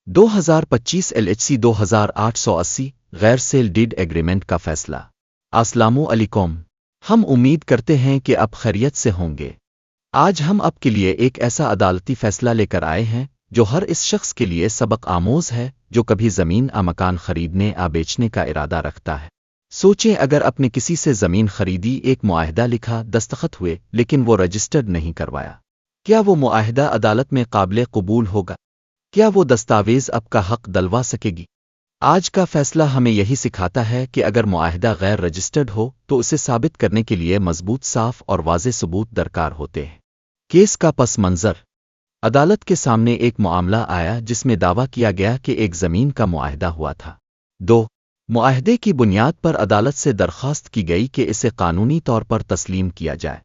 2025 LHC 2880 غیر cell dead agreement کا فیصلہ۔ السلام علیکم، ہم امید کرتے ہیں کہ آپ خیریت سے ہوں گے۔ آج ہم آپ کے لیے ایک ایسا عدالتی فیصلہ لے کر آئے ہیں جو ہر اس شخص کے لیے سبق آموز ہے جو کبھی زمین یا مکان خریدنے یا بیچنے کا ارادہ رکھتا ہے۔ سوچیں اگر آپ نے کسی سے زمین خریدی، ایک معاہدہ لکھا، دستخط ہوئے، لیکن وہ رجسٹرڈ نہیں کروایا، کیا وہ معاہدہ عدالت میں قابل قبول ہوگا؟ کیا وہ دستاویز آپ کا حق دلوا سکے گی؟ آج کا فیصلہ ہمیں یہی سکھاتا ہے کہ اگر معاہدہ غیر رجسٹرڈ ہو تو اسے ثابت کرنے کے لیے مضبوط، صاف اور واضح ثبوت درکار ہوتے ہیں۔ کیس کا پس منظر: عدالت کے سامنے ایک معاملہ آیا جس میں دعویٰ کیا گیا کہ ایک زمین کا معاہدہ ہوا تھا۔ 2. معاہدے کی بنیاد پر عدالت سے درخواست کی گئی کہ اسے قانونی طور پر تسلیم کیا جائے۔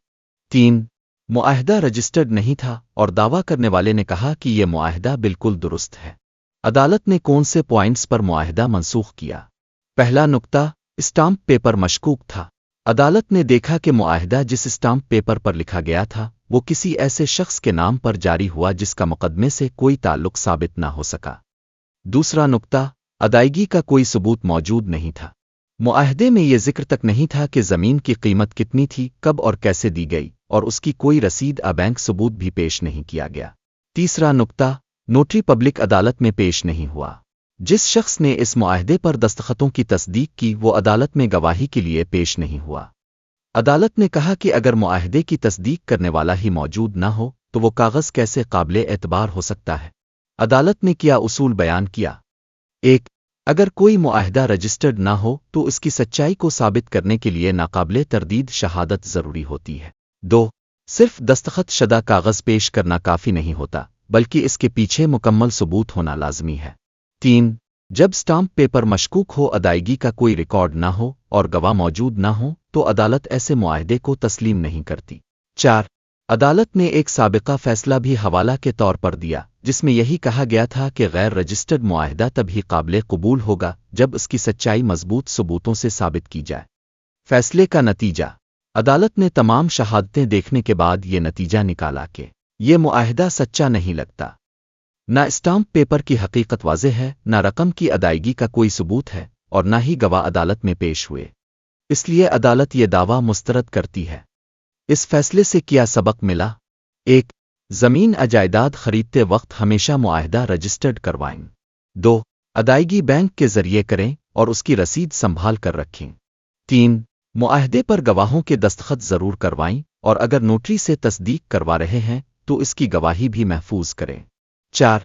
3. معاہدہ رجسٹرڈ نہیں تھا اور دعویٰ کرنے والے نے کہا کہ یہ معاہدہ بالکل درست ہے۔ عدالت نے کون سے پوائنٹس پر معاہدہ منسوخ کیا؟ پہلا نکتہ، اسٹامپ پیپر مشکوک تھا۔ عدالت نے دیکھا کہ معاہدہ جس اسٹامپ پیپر پر لکھا گیا تھا وہ کسی ایسے شخص کے نام پر جاری ہوا جس کا مقدمے سے کوئی تعلق ثابت نہ ہو سکا۔ دوسرا نکتہ، ادائیگی کا کوئی ثبوت موجود نہیں تھا۔ معاہدے میں یہ ذکر تک نہیں تھا کہ زمین کی قیمت کتنی تھی، کب اور کیسے دی گئی، اور اس کی کوئی رسید یا بینک ثبوت بھی پیش نہیں کیا گیا۔ تیسرا نکتہ، نوٹری پبلک عدالت میں پیش نہیں ہوا۔ جس شخص نے اس معاہدے پر دستخطوں کی تصدیق کی وہ عدالت میں گواہی کے لیے پیش نہیں ہوا۔ عدالت نے کہا کہ اگر معاہدے کی تصدیق کرنے والا ہی موجود نہ ہو تو وہ کاغذ کیسے قابل اعتبار ہو سکتا ہے؟ عدالت نے کیا اصول بیان کیا؟ 1. اگر کوئی معاہدہ رجسٹرڈ نہ ہو تو اس کی سچائی کو ثابت کرنے کے لیے ناقابل تردید شہادت ضروری ہوتی ہے۔ 2. صرف دستخط شدہ کاغذ پیش کرنا کافی نہیں ہوتا بلکہ اس کے پیچھے مکمل ثبوت ہونا لازمی ہے۔ 3. جب اسٹامپ پیپر مشکوک ہو، ادائیگی کا کوئی ریکارڈ نہ ہو اور گواہ موجود نہ ہو تو عدالت ایسے معاہدے کو تسلیم نہیں کرتی۔ 4. عدالت نے ایک سابقہ فیصلہ بھی حوالہ کے طور پر دیا جس میں یہی کہا گیا تھا کہ غیر رجسٹرڈ معاہدہ تبھی قابل قبول ہوگا جب اس کی سچائی مضبوط ثبوتوں سے ثابت کی جائے۔ فیصلے کا نتیجہ: عدالت نے تمام شہادتیں دیکھنے کے بعد یہ نتیجہ نکالا کہ یہ معاہدہ سچا نہیں لگتا۔ نہ اسٹامپ پیپر کی حقیقت واضح ہے، نہ رقم کی ادائیگی کا کوئی ثبوت ہے، اور نہ ہی گواہ عدالت میں پیش ہوئے۔ اس لیے عدالت یہ دعویٰ مسترد کرتی ہے۔ اس فیصلے سے کیا سبق ملا؟ 1. زمین یا جائیداد خریدتے وقت ہمیشہ معاہدہ رجسٹرڈ کروائیں۔ 2. ادائیگی بینک کے ذریعے کریں اور اس کی رسید سنبھال کر رکھیں۔ 3. معاہدے پر گواہوں کے دستخط ضرور کروائیں اور اگر نوٹری سے تصدیق کروا رہے ہیں تو اس کی گواہی بھی محفوظ کریں۔ 4.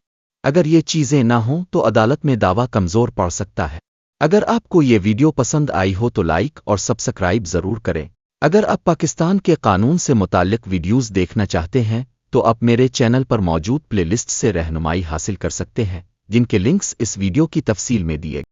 اگر یہ چیزیں نہ ہوں تو عدالت میں دعویٰ کمزور پڑ سکتا ہے۔ اگر آپ کو یہ ویڈیو پسند آئی ہو تو لائک اور سبسکرائب ضرور کریں۔ اگر آپ پاکستان کے قانون سے متعلق ویڈیوز دیکھنا چاہتے ہیں تو آپ میرے چینل پر موجود پلے لسٹ سے رہنمائی حاصل کر سکتے ہیں جن کے لنکس اس ویڈیو کی تفصیل میں دیے